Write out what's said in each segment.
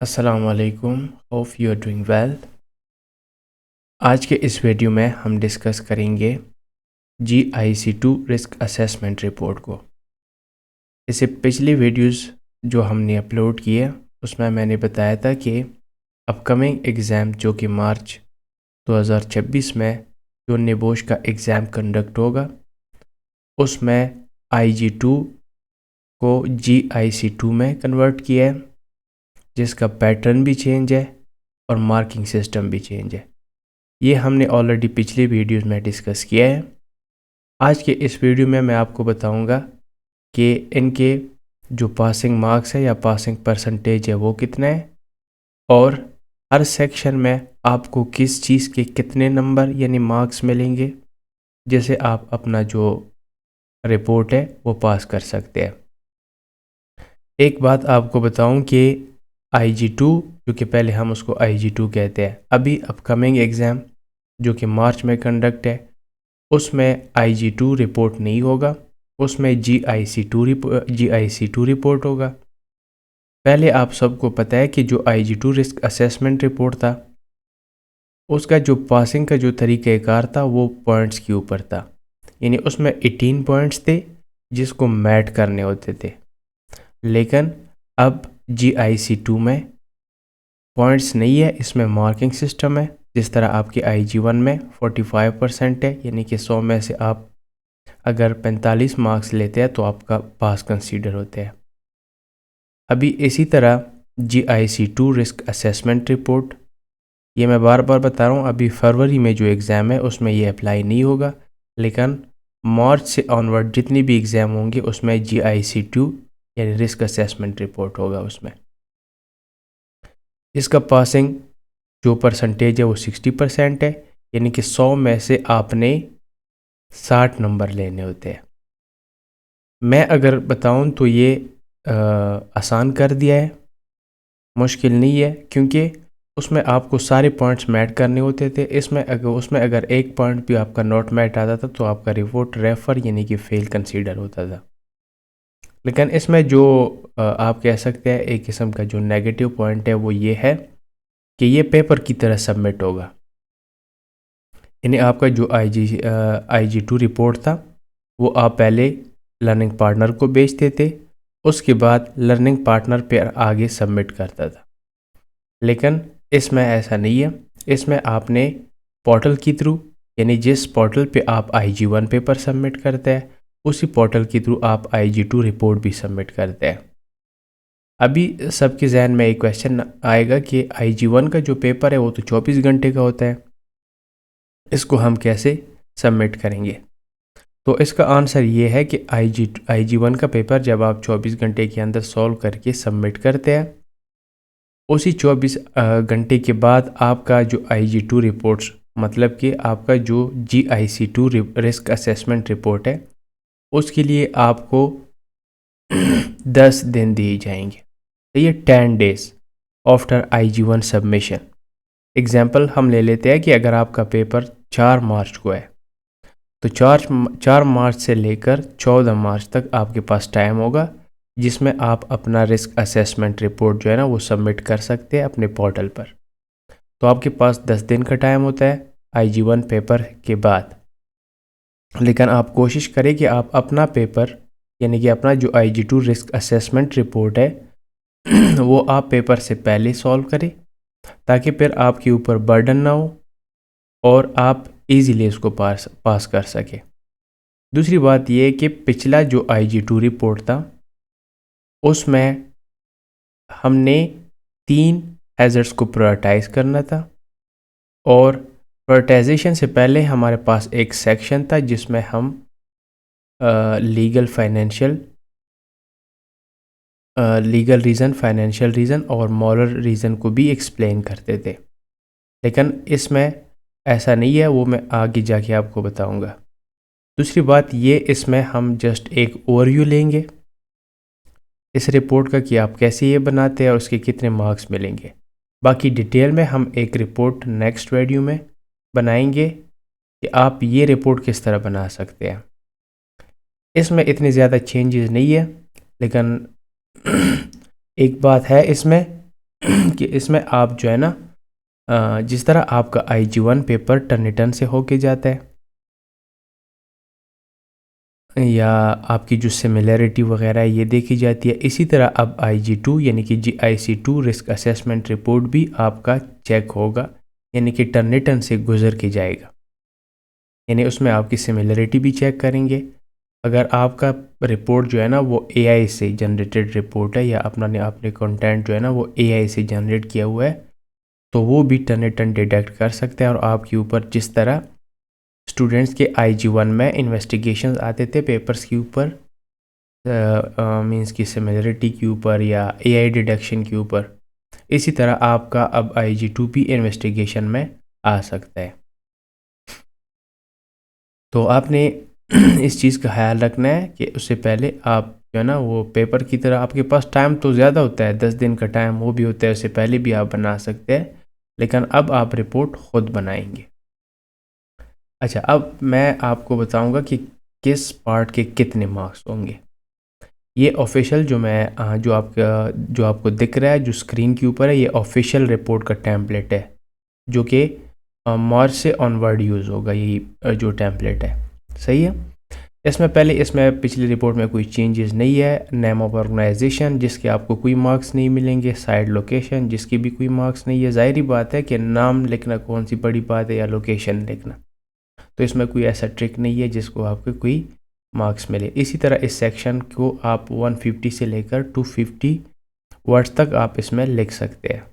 अस्सलाम वालेकुम, hope you are doing well. आज के इस वीडियो में हम डिस्कस करेंगे GIC2 रिस्क असेसमेंट रिपोर्ट को। इससे पिछली वीडियोस जो हमने अपलोड किए उसमें मैंने बताया था कि अपकमिंग एग्ज़ाम जो कि मार्च 2026 में जो निबोश का एग्ज़ाम कंडक्ट होगा उसमें IG2 को GIC2 में कन्वर्ट किया है, जिसका पैटर्न भी चेंज है और मार्किंग सिस्टम भी चेंज है। ये हमने ऑलरेडी पिछले वीडियोस में डिस्कस किया है। आज के इस वीडियो में मैं आपको बताऊंगा कि इनके जो पासिंग मार्क्स है या पासिंग परसेंटेज है वो कितना है और हर सेक्शन में आपको किस चीज़ के कितने नंबर यानी मार्क्स मिलेंगे, जिससे आप अपना जो रिपोर्ट है वो पास कर सकते हैं। एक बात आपको बताऊं कि IG2 जो कि पहले हम उसको IG2 कहते हैं, अभी अपकमिंग एग्ज़ाम जो कि मार्च में कंडक्ट है उसमें IG2 रिपोर्ट नहीं होगा, उसमें GIC2 रिपोर्ट होगा। पहले आप सबको पता है कि जो IG2 रिस्क असेसमेंट रिपोर्ट था उसका जो पासिंग का जो तरीक़ाकार था वो पॉइंट्स के ऊपर था, यानी उसमें 18 पॉइंट्स थे जिसको मैट करने होते थे। लेकिन अब GIC2 में पॉइंट्स नहीं है, इसमें मार्किंग सिस्टम है। जिस तरह आपकी IG1 में 45% है, यानी कि 100 में से आप अगर 45 मार्क्स लेते हैं तो आपका पास कंसीडर होते हैं। अभी इसी तरह GIC2 रिस्क असेसमेंट रिपोर्ट, ये मैं बार बार बता रहा हूँ, अभी फरवरी में जो एग्ज़ाम है उसमें ये अप्लाई नहीं होगा, लेकिन मार्च से ऑनवर्ड जितनी भी एग्ज़ाम होंगे उसमें GIC2 यानी रिस्क असेसमेंट रिपोर्ट होगा। उसमें इसका पासिंग जो परसेंटेज है वो 60% है, यानी कि 100 में से आपने 60 नंबर लेने होते हैं। मैं अगर बताऊं तो ये आसान कर दिया है, मुश्किल नहीं है, क्योंकि उसमें आपको सारे पॉइंट्स मैट करने होते थे। उसमें अगर एक पॉइंट भी आपका नॉट मैट आता था तो आपका रिपोर्ट रेफर यानी कि फेल कंसीडर होता था। लेकिन इसमें जो आप कह सकते हैं एक किस्म का जो नेगेटिव पॉइंट है वो ये है कि ये पेपर की तरह सबमिट होगा, यानी आपका जो IG2 रिपोर्ट था वो आप पहले लर्निंग पार्टनर को भेजते थे, उसके बाद लर्निंग पार्टनर पे आगे सबमिट करता था। लेकिन इसमें ऐसा नहीं है, इसमें आपने पोर्टल के थ्रू, यानी जिस पोर्टल पे आप IG1 पेपर सबमिट करते हैं उसी पोर्टल के थ्रू आप IG2 रिपोर्ट भी सबमिट करते हैं। अभी सबके जहन में एक क्वेश्चन आएगा कि IG1 का जो पेपर है वो तो 24 घंटे का होता है, इसको हम कैसे सबमिट करेंगे? तो इसका आंसर ये है कि IG1 का पेपर जब आप 24 घंटे के अंदर सॉल्व करके सबमिट करते हैं, उसी 24 घंटे के बाद आपका जो IG2 रिपोर्ट्स, मतलब कि आपका जो GIC2 रिस्क असेसमेंट रिपोर्ट है उसके लिए आपको 10 दिन दिए जाएंगे। तो ये 10 days after IG1 submission. Example हम ले लेते हैं कि अगर आपका पेपर 4 मार्च को है तो 4 मार्च से लेकर 14 मार्च तक आपके पास टाइम होगा, जिसमें आप अपना रिस्क असेसमेंट रिपोर्ट जो है ना वो सबमिट कर सकते हैं अपने पोर्टल पर। तो आपके पास 10 दिन का टाइम होता है IG1 पेपर के बाद। लेकिन आप कोशिश करें कि आप अपना पेपर, यानी कि अपना जो IG2 रिस्क असेसमेंट रिपोर्ट है वो आप पेपर से पहले सॉल्व करें, ताकि फिर आपके ऊपर बर्डन ना हो और आप इजीली इसको पास कर सके। दूसरी बात यह है कि पिछला जो IG2 रिपोर्ट था उसमें हमने 3 हैज़र्ड्स को प्रायोरिटाइज करना था, और प्रायोरिटाइजेशन से पहले हमारे पास एक सेक्शन था जिसमें हम लीगल रीज़न, फाइनेंशियल रीज़न और मॉरल रीज़न को भी एक्सप्लेन करते थे। लेकिन इसमें ऐसा नहीं है, वो मैं आगे जाके आपको बताऊंगा। दूसरी बात ये, इसमें हम जस्ट एक ओवरव्यू लेंगे इस रिपोर्ट का कि आप कैसे ये बनाते हैं और उसके कितने मार्क्स मिलेंगे। बाकी डिटेल में हम एक रिपोर्ट नेक्स्ट वीडियो में बनाएंगे कि आप ये रिपोर्ट किस तरह बना सकते हैं। इसमें इतनी ज़्यादा चेंजेस नहीं है, लेकिन एक बात है इसमें कि इसमें आप जो है ना जिस तरह आपका IG1 पेपर टर्निटन से होके जाता है या आपकी जो सिमिलरिटी वगैरह है ये देखी जाती है, इसी तरह अब IG2 यानी कि GIC2 रिस्क असेसमेंट रिपोर्ट भी आपका चेक होगा, यानी कि टर्निटन से गुजर के जाएगा, यानी उसमें आपकी सिमिलरिटी भी चेक करेंगे। अगर आपका रिपोर्ट जो है ना वो AI से जनरेटेड रिपोर्ट है या आपने कंटेंट जो है ना वो AI से जनरेट किया हुआ है, तो वो भी टर्निटन डिटेक्ट कर सकते हैं और आपके ऊपर जिस तरह स्टूडेंट्स के IG1 में इन्वेस्टिगेशंस आते थे पेपर्स के ऊपर, मींस की सिमिलरिटी के ऊपर या AI डिटेक्शन के ऊपर, इसी तरह आपका अब IG2 भी इन्वेस्टिगेशन में आ सकता है। तो आपने इस चीज़ का ख्याल रखना है कि उससे पहले आप जो है ना वो पेपर की तरह, आपके पास टाइम तो ज़्यादा होता है, 10 दिन का टाइम वो भी होता है, उससे पहले भी आप बना सकते हैं, लेकिन अब आप रिपोर्ट ख़ुद बनाएंगे। अच्छा, अब मैं आपको बताऊंगा कि किस पार्ट के कितने मार्क्स होंगे। ये ऑफिशियल जो आपको दिख रहा है जो स्क्रीन के ऊपर है, ये ऑफिशियल रिपोर्ट का टेम्पलेट है जो कि मार्च से ऑनवर्ड यूज़ होगा। यही जो टेम्पलेट है सही है। इसमें पिछली रिपोर्ट में कोई चेंजेस नहीं है। नेम ऑफ ऑर्गेनाइजेशन जिसके आपको कोई मार्क्स नहीं मिलेंगे, साइड लोकेशन जिसकी भी कोई मार्क्स नहीं है। ज़ाहिर बात है कि नाम लिखना कौन सी बड़ी बात है या लोकेशन लिखना, तो इसमें कोई ऐसा ट्रिक नहीं है जिसको आपको कोई मार्क्स मिले। इसी तरह इस सेक्शन को आप 150 से लेकर 250 वर्ड्स तक आप इसमें लिख सकते हैं।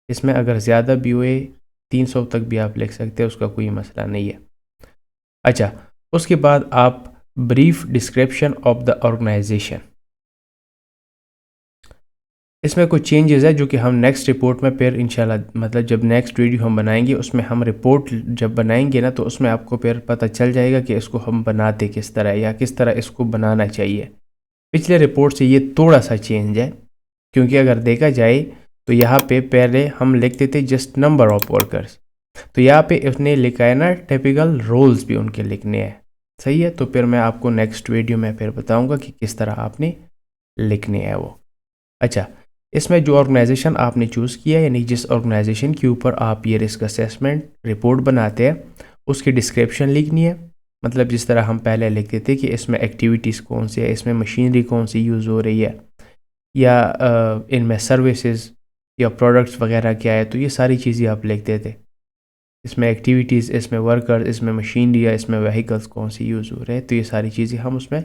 इसमें अगर ज़्यादा भी हुए 300 तक भी आप लिख सकते हैं, उसका कोई मसला नहीं है। अच्छा, उसके बाद आप brief description of the organisation, इसमें कुछ चेंजेस है जो कि हम नेक्स्ट रिपोर्ट में फिर इंशाल्लाह, मतलब जब नेक्स्ट वीडियो हम बनाएंगे उसमें हम रिपोर्ट जब बनाएंगे ना, तो उसमें आपको फिर पता चल जाएगा कि इसको हम बनाते किस तरह या किस तरह इसको बनाना चाहिए। पिछले रिपोर्ट से ये थोड़ा सा चेंज है, क्योंकि अगर देखा जाए तो यहाँ पे पहले हम लिखते थे जस्ट नंबर ऑफ वर्कर्स, तो यहाँ पे उसने लिखा है ना टिपिकल रोल्स भी उनके लिखने हैं। सही है, तो फिर मैं आपको नेक्स्ट वीडियो में फिर बताऊँगा कि किस तरह आपने लिखने हैं वो। अच्छा, इसमें जो ऑर्गेनाइजेशन आपने चूज़ किया, यानी जिस ऑर्गेनाइजेशन के ऊपर आप ये रिस्क असेसमेंट रिपोर्ट बनाते हैं, उसकी डिस्क्रिप्शन लिखनी है। मतलब जिस तरह हम पहले लिखते थे कि इसमें एक्टिविटीज़ कौन सी है, इसमें मशीनरी कौन सी यूज़ हो रही है, या इनमें सर्विसेज या प्रोडक्ट्स वगैरह क्या है, तो ये सारी चीज़ें आप लिखते थे। इसमें एक्टिविटीज़, इसमें वर्कर्स, इसमें मशीनरी या इसमें व्हीकल्स कौन सी यूज़ हो रहे हैं, तो ये सारी चीज़ें हम उसमें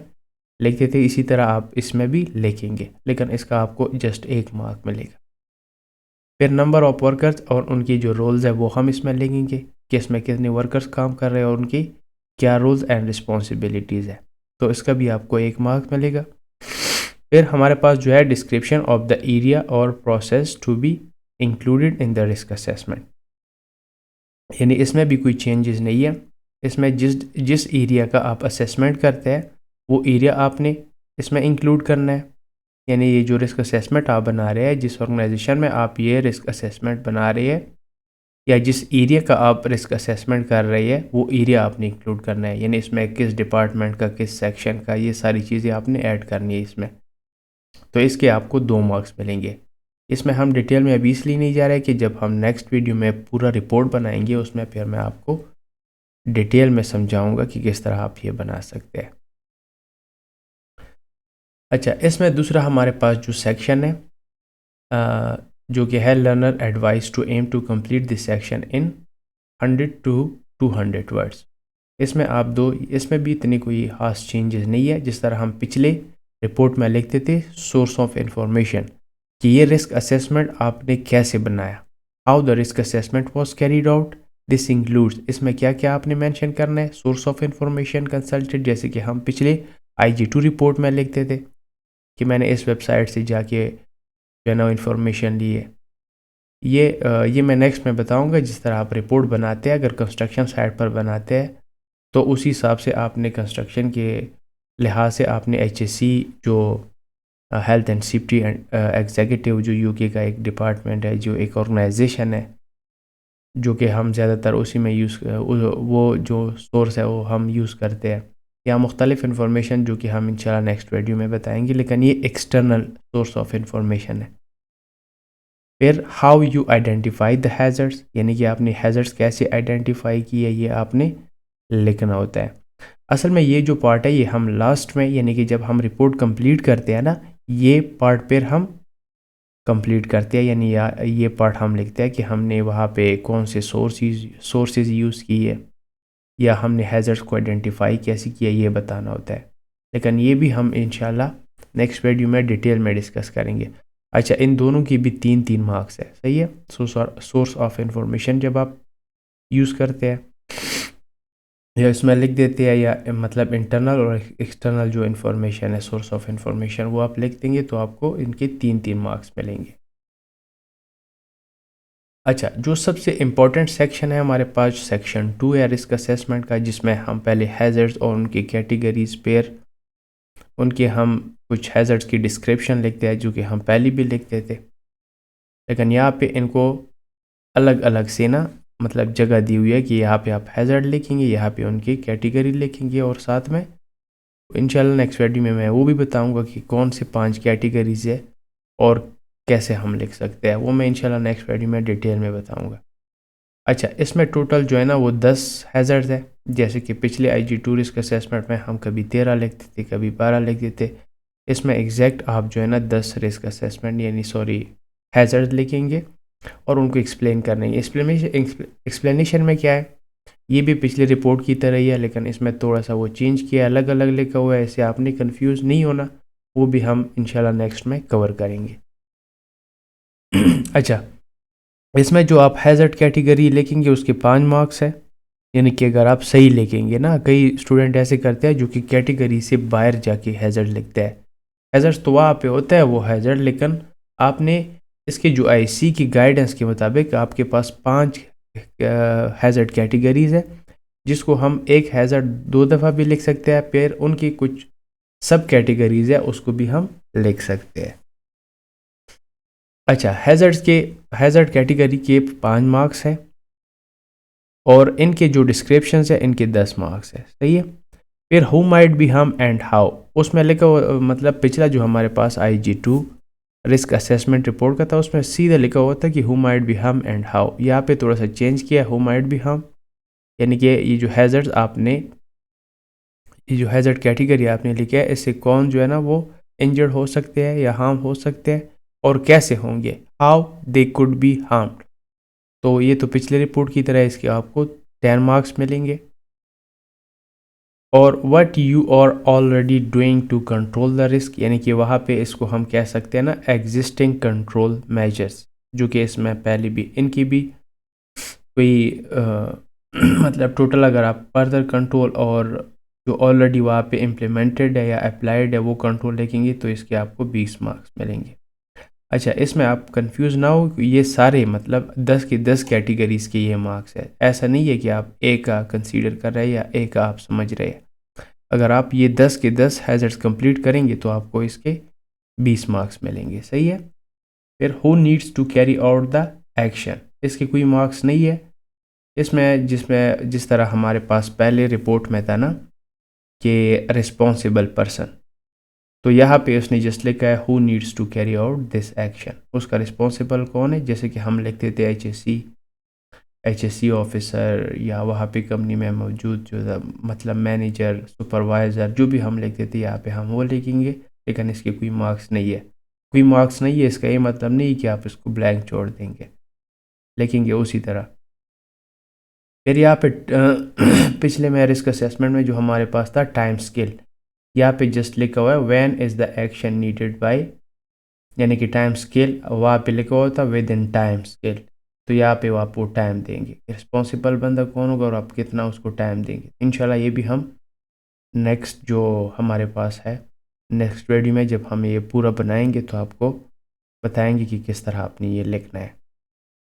लिखते थे। इसी तरह आप इसमें भी लिखेंगे, लेकिन इसका आपको जस्ट 1 मार्क मिलेगा। फिर नंबर ऑफ वर्कर्स और उनकी जो रोल्स है वो हम इसमें लिखेंगे कि इसमें कितने वर्कर्स काम कर रहे हैं और उनकी क्या रोल्स एंड रिस्पॉन्सिबिलिटीज़ है, तो इसका भी आपको 1 मार्क मिलेगा। फिर हमारे पास जो है डिस्क्रिप्शन ऑफ द एरिया और process to be included in the risk assessment, यानी इसमें भी कोई चेंजेस नहीं है। इसमें जिस एरिया का आप असेसमेंट करते हैं वो एरिया आपने इसमें इंक्लूड करना है। यानी ये जो रिस्क असेसमेंट आप बना रहे हैं, जिस ऑर्गेनाइजेशन में आप ये रिस्क असेसमेंट बना रहे हैं या जिस एरिया का आप रिस्क असेसमेंट कर रहे हैं, वो एरिया आपने इंक्लूड करना है। यानी इसमें किस डिपार्टमेंट का, किस सेक्शन का, ये सारी चीज़ें आपने ऐड करनी है इसमें। तो इसके आपको 2 मार्क्स मिलेंगे। इसमें हम डिटेल में अभी इसलिए नहीं जा रहे कि जब हम नेक्स्ट वीडियो में पूरा रिपोर्ट बनाएंगे उसमें फिर मैं आपको डिटेल में समझाऊंगा कि किस तरह आप ये बना सकते हैं। अच्छा, इसमें दूसरा हमारे पास जो सेक्शन है जो कि है learner advice to aim to complete this section in 100 to 200 words. इसमें भी इतनी कोई खास चेंजेस नहीं है। जिस तरह हम पिछले रिपोर्ट में लिखते थे सोर्स ऑफ इंफॉर्मेशन, कि ये रिस्क असेसमेंट आपने कैसे बनाया, how the risk assessment was carried out, this includes, इसमें क्या क्या आपने मेंशन करना है। सोर्स ऑफ इंफॉर्मेशन कंसल्टेड, जैसे कि हम पिछले IG2 रिपोर्ट में लिखते थे कि मैंने इस वेबसाइट से जाके जो है ना इंफॉर्मेशन ली है। ये मैं नेक्स्ट में बताऊंगा। जिस तरह आप रिपोर्ट बनाते हैं, अगर कंस्ट्रक्शन साइट पर बनाते हैं तो उसी हिसाब से आपने कंस्ट्रक्शन के लिहाज से आपने HSE जो हेल्थ एंड सेफ्टी एग्जीक्यूटिव जो UK का एक डिपार्टमेंट है, जो एक ऑर्गेनाइजेशन है, जो कि हम ज़्यादातर उसी में वो जो सोर्स है वो हम यूज़ करते हैं, या मुख्तलिफ इन्फॉर्मेशन जो कि हम इंशाल्लाह नेक्स्ट वीडियो में बताएंगे, लेकिन ये एक्सटर्नल सोर्स ऑफ इंफॉर्मेशन है। फिर how you identify the hazards, यानी कि आपने हैज़र्ड्स कैसे आइडेंटिफाई किए ये आपने लिखना होता है। असल में ये जो पार्ट है ये हम लास्ट में, यानी कि जब हम रिपोर्ट कंप्लीट करते हैं ना, ये पार्ट पर हम कंप्लीट करते हैं, यानी ये पार्ट हम लिखते हैं कि हमने वहाँ पे कौन से सोर्सेज यूज़ किए या हमने हैज़र्ड्स को आइडेंटिफाई कैसे किया, ये बताना होता है। लेकिन ये भी हम इंशाल्लाह नेक्स्ट वीडियो में डिटेल में डिस्कस करेंगे। अच्छा, इन दोनों की भी 3-3 मार्क्स है, सही है। सोर्स ऑफ इंफॉर्मेशन जब आप यूज़ करते हैं या इसमें लिख देते हैं, या मतलब इंटरनल और एक्सटर्नल जो इन्फॉर्मेशन है, सोर्स ऑफ इंफॉर्मेशन, वो आप लिख देंगे तो आपको इनके 3-3 मार्क्स मिलेंगे। अच्छा, जो सबसे इम्पोर्टेंट सेक्शन है हमारे पास सेक्शन 2 है रिस्क असेसमेंट का, जिसमें हम पहले हैज़र्ड्स और उनकी कैटेगरीज पेयर, उनके हम कुछ हैज़र्ड्स की डिस्क्रिप्शन लिखते हैं जो कि हम पहले भी लिखते थे, लेकिन यहाँ पे इनको अलग अलग से ना मतलब जगह दी हुई है कि यहाँ पे आप हैज़र्ड लिखेंगे, यहाँ पे उनकी कैटेगरी लिखेंगे, और साथ में इंशाल्लाह नेक्स्ट वीडियो में मैं वो भी बताऊंगा कि कौन से 5 कैटेगरीज है और कैसे हम लिख सकते हैं, वो मैं इंशाल्लाह नेक्स्ट वीडियो में डिटेल में बताऊंगा। अच्छा, इसमें टोटल जो है ना वो 10 हैज़र्ड्स है, जैसे कि पिछले IG2 रिस्क असेसमेंट में हम कभी 13 लिखते थे, कभी 12 लिखते थे। इसमें एग्जैक्ट आप जो है ना 10 रिस्क असेसमेंट यानी हैज़र्ड लिखेंगे और उनको एक्सप्लेन करने। एक्सप्लेनेशन में क्या है, ये भी पिछली रिपोर्ट की तरह ही है, लेकिन इसमें थोड़ा सा वो चेंज किया, अलग अलग लिखा हुआ है, ऐसे आपने कंफ्यूज नहीं होना, वो भी हम इंशाल्लाह नेक्स्ट में कवर करेंगे। अच्छा, इसमें जो आप हैज़र्ड कैटेगरी लिखेंगे उसके 5 मार्क्स है, यानी कि अगर आप सही लिखेंगे ना, कई स्टूडेंट ऐसे करते हैं जो कि कैटेगरी से बाहर जाके हैज़र्ड लिखते हैं। हैज़र्ड तो वहाँ पे होता है वो हैज़र्ड, लेकिन आपने इसके जो IC की गाइडेंस के मुताबिक आपके पास 5 हैज़र्ड कैटेगरीज है, जिसको हम एक हैज़र्ड 2 दफ़ा भी लिख सकते हैं, फिर उनकी कुछ सब कैटेगरीज है उसको भी हम लिख सकते हैं। अच्छा, हैज़र्ड कैटेगरी के 5 मार्क्स है और इनके जो डिस्क्रिप्शन है इनके 10 मार्क्स है, सही है। फिर हु माइट बी हम एंड हाउ, उसमें लिखा मतलब पिछला जो हमारे पास IG2 रिस्क असेसमेंट रिपोर्ट का था उसमें सीधा लिखा हुआ था कि हु माइट बी हम एंड हाउ, यहाँ पे थोड़ा सा चेंज किया, हु माइट बी हम, यानी कि ये जो हैज़र्ड कैटेगरी आपने लिखा है, इससे कौन जो है ना वो इंजर्ड हो सकते हैं या हार्म हो सकते हैं और कैसे होंगे, how they could be harmed. तो ये तो पिछले रिपोर्ट की तरह इसके आपको 10 मार्क्स मिलेंगे। और what you are already doing to control the risk, यानी कि वहाँ पे इसको हम कह सकते हैं ना एग्जिस्टिंग कंट्रोल मेजर्स, जो कि इसमें पहले भी इनकी भी कोई मतलब टोटल अगर आप फर्दर कंट्रोल और जो ऑलरेडी वहाँ पे इम्प्लीमेंटेड है या अप्लाइड है वो कंट्रोल लिखेंगे तो इसके आपको 20 मार्क्स मिलेंगे। अच्छा, इसमें आप कंफ्यूज ना हो, ये सारे मतलब 10 की 10 कैटेगरीज के ये मार्क्स है, ऐसा नहीं है कि आप एक का कंसीडर कर रहे हैं या एक का आप समझ रहे हैं। अगर आप ये 10 के 10 हैज़र्ड्स कंप्लीट करेंगे तो आपको इसके 20 मार्क्स मिलेंगे, सही है। फिर who needs to carry out the action, इसके कोई मार्क्स नहीं है इसमें, जिस तरह हमारे पास पहले रिपोर्ट में था ना कि रिस्पॉन्सिबल पर्सन, तो यहाँ पे उसने जस्ट लिखा है who needs to carry out this action, उसका रिस्पॉन्सिबल कौन है, जैसे कि हम लिखते थे HSC ऑफिसर या वहाँ पे कंपनी में मौजूद जो मतलब मैनेजर सुपरवाइज़र जो भी हम लिखते थे यहाँ पे हम वो लिखेंगे, लेकिन इसके कोई मार्क्स नहीं है। कोई मार्क्स नहीं है इसका ये मतलब नहीं कि आप इसको ब्लैंक छोड़ देंगे, लिखेंगे उसी तरह। फिर यहाँ पे पिछले में रिस्क असेसमेंट में जो हमारे पास था टाइम स्केल, यहाँ पे जस्ट लिखा हुआ है when is the action needed bye, यानी कि टाइम स्केल वहाँ पे लिखा हुआ था विद इन टाइम स्केल, तो यहाँ पे वो आपको टाइम देंगे, रिस्पॉन्सिबल बंदा कौन होगा और आप कितना उसको टाइम देंगे। इंशाल्लाह ये भी हम नेक्स्ट जो हमारे पास है नेक्स्ट वीडियो में जब हम ये पूरा बनाएंगे तो आपको बताएंगे कि किस तरह आपने ये लिखना है।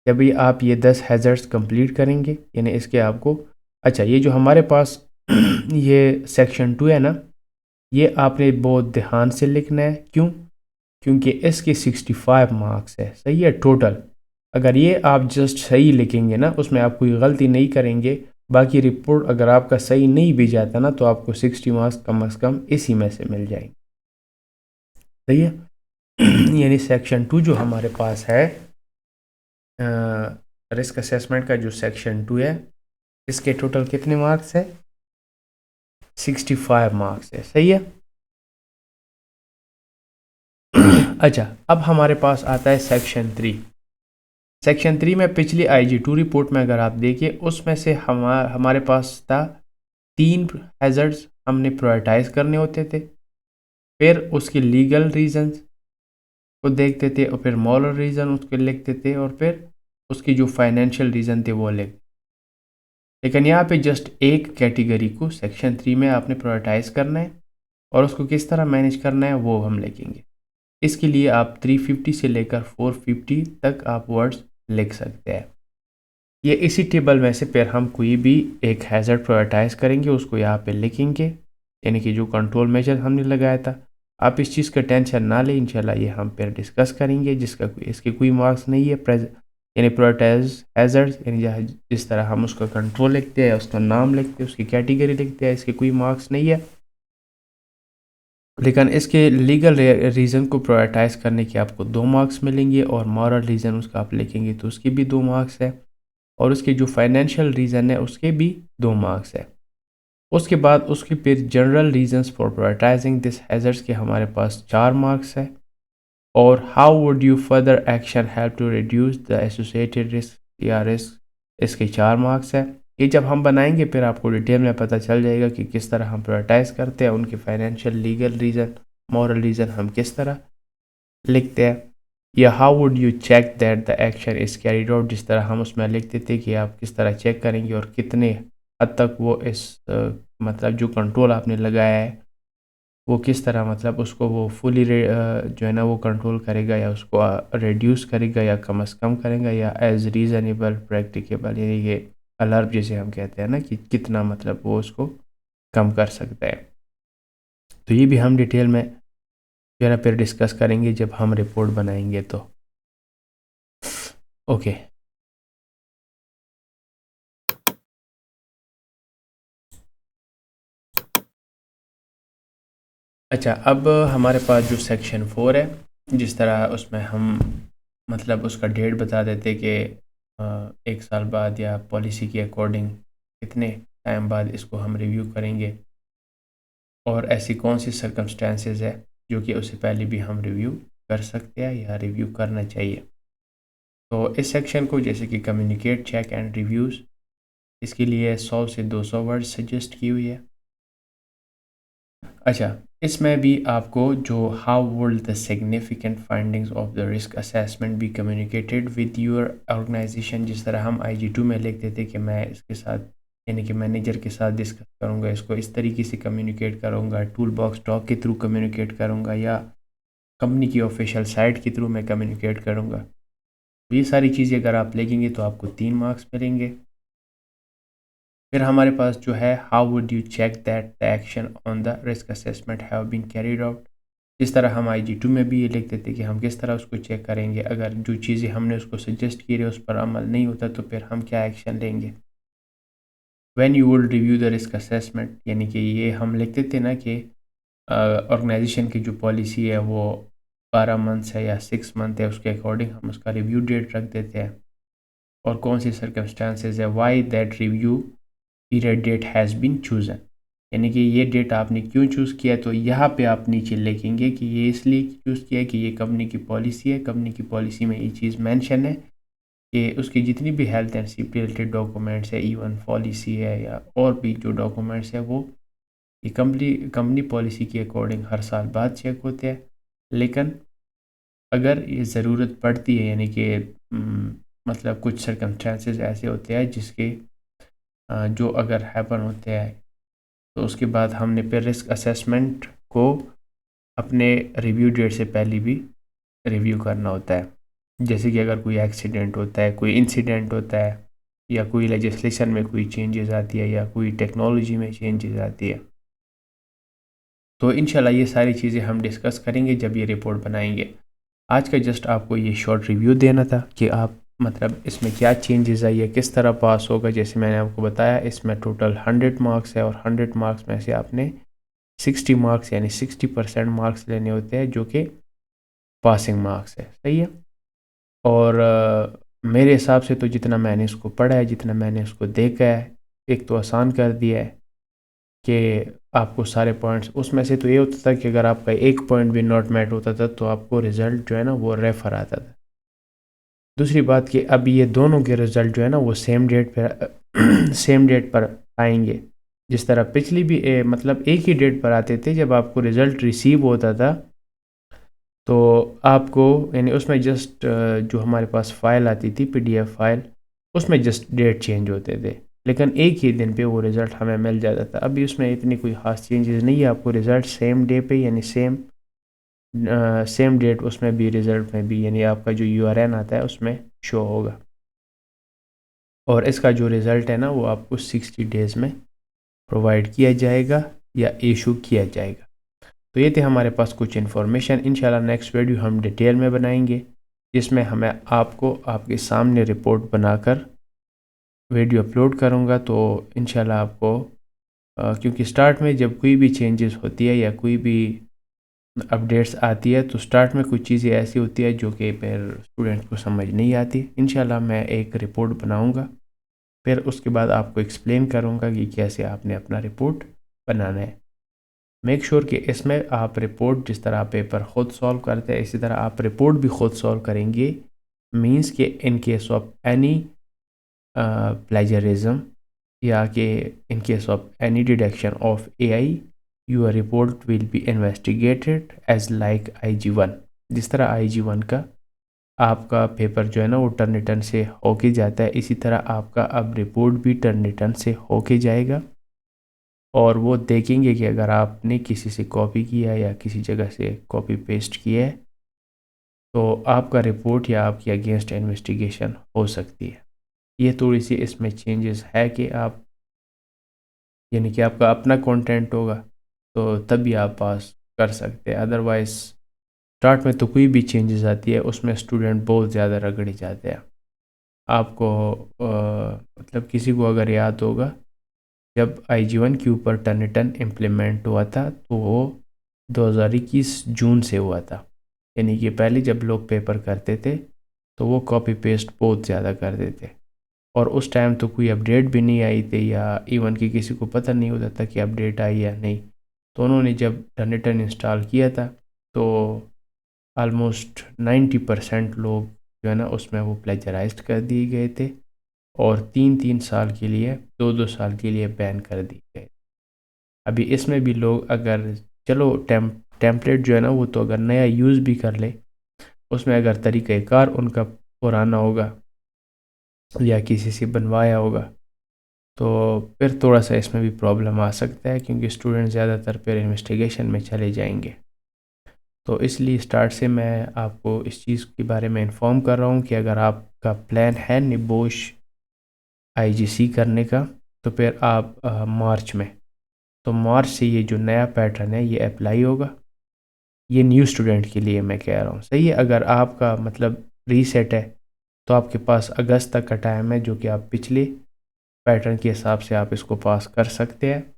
जब ये आप ये 10 हैज़र्ड्स कंप्लीट करेंगे यानी इसके आपको, अच्छा ये जो हमारे पास ये सेक्शन 2 है ना, ये आपने बहुत ध्यान से लिखना है, क्योंकि इसके 65 मार्क्स है, सही है टोटल। अगर ये आप जस्ट सही लिखेंगे ना, उसमें आप कोई गलती नहीं करेंगे, बाकी रिपोर्ट अगर आपका सही नहीं भी जाता ना तो आपको 60 मार्क्स कम से कम इसी में से मिल जाएंगे, सही है। यानी सेक्शन 2 जो हमारे पास है रिस्क असेसमेंट का जो सेक्शन 2 है, इसके टोटल कितने मार्क्स है? 65 मार्क्स है। सही है। अच्छा, अब हमारे पास आता है सेक्शन 3। सेक्शन 3 में पिछली IG2 रिपोर्ट में अगर आप देखिए, उसमें से हमारे पास था 3 हैज़र्ड्स हमने प्रायोरिटाइज करने होते थे, फिर उसके लीगल रीजंस को देखते थे, और फिर मॉरल रीज़न उसके लिखते थे, और फिर उसकी जो फाइनेंशियल रीज़न थे वो लिखते। लेकिन यहाँ पे जस्ट एक कैटेगरी को सेक्शन 3 में आपने प्रायोरिटाइज करना है, और उसको किस तरह मैनेज करना है वो हम लिखेंगे। इसके लिए आप 350 से लेकर 450 तक आप वर्ड्स लिख सकते हैं। ये इसी टेबल में से फिर हम कोई भी एक हैज़र्ड प्रायोरिटाइज करेंगे, उसको यहाँ पे लिखेंगे, यानी कि जो कंट्रोल मेजर हमने लगाया था। आप इस चीज़ का टेंशन ना लें, इंशाल्लाह ये हम फिर डिस्कस करेंगे, इसके कोई मार्क्स नहीं है। यानी प्रायोरिटाइज हैज़र्ड्स, यानी जिस तरह हम उसका कंट्रोल लिखते हैं, उसका नाम लिखते हैं, उसकी कैटेगरी लिखते हैं, इसके कोई मार्क्स नहीं है। लेकिन इसके लीगल रीज़न को प्रायोरिटाइज करने के आपको 2 मार्क्स मिलेंगे, और मॉरल रीज़न उसका आप लिखेंगे तो उसके भी 2 मार्क्स है, और उसके जो फाइनेंशियल रीज़न है उसके भी 2 मार्क्स है। उसके बाद उसके फिर general reasons for prioritising this hazards के हमारे पास 4 मार्क्स है, और how would you further action help to reduce the associated risk या रिस्क, इसके 4 मार्क्स है। ये जब हम बनाएंगे फिर आपको डिटेल में पता चल जाएगा कि किस तरह हम प्रायोरिटाइज करते हैं, उनके financial, legal reason, moral reason हम किस तरह लिखते हैं। या how would you check that the action is carried out, जिस तरह हम उसमें लिखते थे कि आप किस तरह चेक करेंगे और कितने हद तक वो मतलब जो कंट्रोल आपने लगाया है वो किस तरह, मतलब उसको वो फुली जो है ना वो कंट्रोल करेगा, या उसको रिड्यूस करेगा, या कम अज़ कम करेगा, या एज रीज़नेबल प्रैक्टिकेबल, यानी कि अलर्ब जैसे हम कहते हैं ना कि कितना मतलब वो उसको कम कर सकता है। तो ये भी हम डिटेल में जो है ना फिर डिस्कस करेंगे जब हम रिपोर्ट बनाएंगे तो। ओके। अच्छा, अब हमारे पास जो सेक्शन 4 है, जिस तरह उसमें हम मतलब उसका डेट बता देते कि 1 साल बाद या पॉलिसी के अकॉर्डिंग कितने टाइम बाद इसको हम रिव्यू करेंगे, और ऐसी कौन सी सर्कमस्टेंसेस है जो कि उससे पहले भी हम रिव्यू कर सकते हैं या रिव्यू करना चाहिए। तो इस सेक्शन को जैसे कि कम्युनिकेट, चेक एंड रिव्यूज़, इसके लिए 100 से 200 वर्ड सजेस्ट की हुई है। अच्छा, इसमें भी आपको जो how would the significant findings of the risk assessment be communicated with your organisation, जिस तरह हम IG2 में लिखते थे कि मैं इसके साथ, यानी कि मैनेजर के साथ डिस्कस करूँगा, इसको इस तरीके से कम्युनिकेट करूँगा, टूल बॉक्स टॉक के थ्रू कम्युनिकेट करूँगा, या कंपनी की ऑफिशियल साइट के थ्रू मैं कम्युनिकेट करूँगा। तो ये सारी चीज़ें अगर आप लिखेंगे तो आपको 3 मार्क्स मिलेंगे। फिर हमारे पास जो है how would you check that the action on the risk assessment have been carried out, इस तरह हम IG2 में भी ये लिख देते कि हम किस तरह उसको चेक करेंगे, अगर जो चीज़ें हमने उसको सजेस्ट की उस पर अमल नहीं होता तो फिर हम क्या एक्शन लेंगे। When you will review the risk assessment, यानी कि ये हम लिखते थे ना कि ऑर्गेनाइजेशन की जो पॉलिसी है वो 12 मंथ्स है या 6 मंथ है, उसके अकॉर्डिंग हम उसका रिव्यू डेट रख देते हैं, और कौन सी सर्कमस्टांसेस है, why that review period date has been chosen, यानी कि ये डेट आपने क्यों चूज़ किया है। तो यहाँ पे आप नीचे लिखेंगे कि ये इसलिए चूज़ किया है कि ये कंपनी की पॉलिसी है, कंपनी की पॉलिसी में ये चीज़ मेंशन है कि उसकी जितनी भी health and safety related documents है, इवन पॉलिसी है या और भी जो डॉक्यूमेंट्स है, वो ये कंपनी पॉलिसी के अकॉर्डिंग हर साल बाद चेक होते हैं। लेकिन अगर ये ज़रूरत पड़ती है, यानी कि मतलब कुछ सर्कमस्टेंसेस ऐसे होते हैं जिसके जो अगर हैपन होते हैं तो उसके बाद हमने फिर रिस्क असेसमेंट को अपने रिव्यू डेट से पहले भी रिव्यू करना होता है। जैसे कि अगर कोई एक्सीडेंट होता है, कोई इंसिडेंट होता है, या कोई लेजिस्लेशन में कोई चेंजेस आती है, या कोई टेक्नोलॉजी में चेंजेस आती है। तो इंशाल्लाह ये सारी चीज़ें हम डिस्कस करेंगे जब ये रिपोर्ट बनाएंगे। आज का जस्ट आपको ये शॉर्ट रिव्यू देना था कि आप मतलब इसमें क्या चेंजेस आई है, किस तरह पास होगा। जैसे मैंने आपको बताया इसमें टोटल 100 मार्क्स है, और 100 मार्क्स में से आपने 60 मार्क्स यानी 60% मार्क्स लेने होते हैं, जो कि पासिंग मार्क्स है। सही है। और मेरे हिसाब से तो जितना मैंने इसको पढ़ा है, जितना मैंने इसको देखा है, एक तो आसान कर दिया है कि आपको सारे पॉइंट्स, उसमें से तो ये होता था कि अगर आपका एक पॉइंट भी नॉट मैट होता था तो आपको रिज़ल्ट जो है ना वो रेफर आता था। दूसरी बात कि अब ये दोनों के रिज़ल्ट जो है ना वो सेम डेट पर सेम डेट पर आएंगे। जिस तरह पिछली भी मतलब एक ही डेट पर आते थे, जब आपको रिज़ल्ट रिसीव होता था तो आपको यानी उसमें जस्ट जो हमारे पास फ़ाइल आती थी पीडीएफ फाइल, उसमें जस्ट डेट चेंज होते थे, लेकिन एक ही दिन पे वो रिज़ल्ट हमें मिल जाता था। अभी उसमें इतनी कोई ख़ास चेंजेस नहीं है, आपको रिज़ल्ट सेम डे पे यानी सेम डेट उसमें भी, रिज़ल्ट में भी, यानी आपका जो यूआरएन आता है उसमें शो होगा। और इसका जो रिज़ल्ट है ना वो आपको 60 डेज़ में प्रोवाइड किया जाएगा या इशू किया जाएगा। तो ये थे हमारे पास कुछ इन्फॉर्मेशन। इंशाल्लाह नेक्स्ट वीडियो हम डिटेल में बनाएंगे, जिसमें हमें आपको आपके सामने रिपोर्ट बनाकर वीडियो अपलोड करूँगा। तो इंशाल्लाह आपको क्योंकि स्टार्ट में जब कोई भी चेंजेस होती है या कोई भी अपडेट्स आती है तो स्टार्ट में कुछ चीज़ें ऐसी होती है जो कि फिर स्टूडेंट को समझ नहीं आती। इंशाल्लाह मैं एक रिपोर्ट बनाऊँगा, फिर उसके बाद आपको एक्सप्लेन करूँगा कि कैसे आपने अपना रिपोर्ट बनाना है। मेक श्योर कि इसमें आप रिपोर्ट, जिस तरह आप पेपर ख़ुद सॉल्व करते हैं इसी तरह आप रिपोर्ट भी ख़ुद सॉल्व करेंगे। मींस कि in case of any plagiarism या कि in case of any deduction of AI, your report will be investigated as like IG1। जिस तरह IG1 का आपका पेपर जो है ना वो टर्निटन से होके जाता है, इसी तरह आपका अब रिपोर्ट भी टर्निटन से होके जाएगा। और वो देखेंगे कि अगर आपने किसी से कॉपी किया या किसी जगह से कॉपी पेस्ट किया है तो आपका रिपोर्ट या आपकी अगेंस्ट इन्वेस्टिगेशन हो सकती है। ये थोड़ी सी इसमें चेंजेस है कि आप, यानी कि आपका अपना कंटेंट होगा तो तभी आप पास कर सकते हैं। अदरवाइज़ स्टार्ट में तो कोई भी चेंजेस आती है उसमें स्टूडेंट बहुत ज़्यादा रगड़ जाते हैं। आपको मतलब किसी को अगर याद होगा, जब IG1 के ऊपर टर्निटन इम्प्लीमेंट हुआ था तो वो 2021 जून से हुआ था। यानी कि पहले जब लोग पेपर करते थे तो वो कॉपी पेस्ट बहुत ज़्यादा करते थे, और उस टाइम तो कोई अपडेट भी नहीं आई थी या इवन कि किसी को पता नहीं होता था कि अपडेट आई या नहीं। तो उन्होंने जब टर्निटन इंस्टॉल किया था तो आलमोस्ट 90% लोग जो है ना उसमें वो प्लेजराइज्ड कर दिए गए थे और 3-3 साल के लिए, 2-2 साल के लिए बैन कर दिए गए। अभी इसमें भी लोग अगर, चलो टेम्पलेट जो है ना वो तो अगर नया यूज़ भी कर ले, उसमें अगर तरीक़ाकार उनका पुराना होगा या किसी से बनवाया होगा तो फिर थोड़ा सा इसमें भी प्रॉब्लम आ सकता है, क्योंकि स्टूडेंट ज़्यादातर फिर इन्वेस्टिगेशन में चले जाएंगे। तो इसलिए स्टार्ट से मैं आपको इस चीज़ के बारे में इन्फॉर्म कर रहा हूँ कि अगर आपका प्लान है निबोश IGC करने का तो फिर आप मार्च में, तो मार्च से ये जो नया पैटर्न है ये अप्लाई होगा। ये न्यू स्टूडेंट के लिए मैं कह रहा हूँ, सही है। अगर आपका मतलब रीसेट है तो आपके पास अगस्त तक का टाइम है, जो कि आप पिछले पैटर्न के हिसाब से आप इसको पास कर सकते हैं।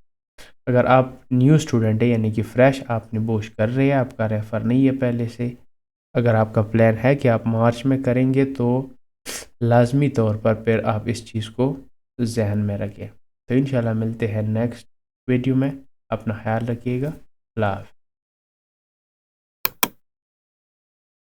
अगर आप न्यू स्टूडेंट है यानी कि फ़्रेश आप निबोश कर रहे हैं, आपका रेफ़र नहीं है पहले से, अगर आपका प्लान है कि आप मार्च में करेंगे तो लाजमी तौर पर फिर आप इस चीज़ को जहन में रखें। तो इंशाल्लाह मिलते हैं नेक्स्ट वीडियो में। अपना ख्याल रखिएगा। अल्लाह हाफ़िज़।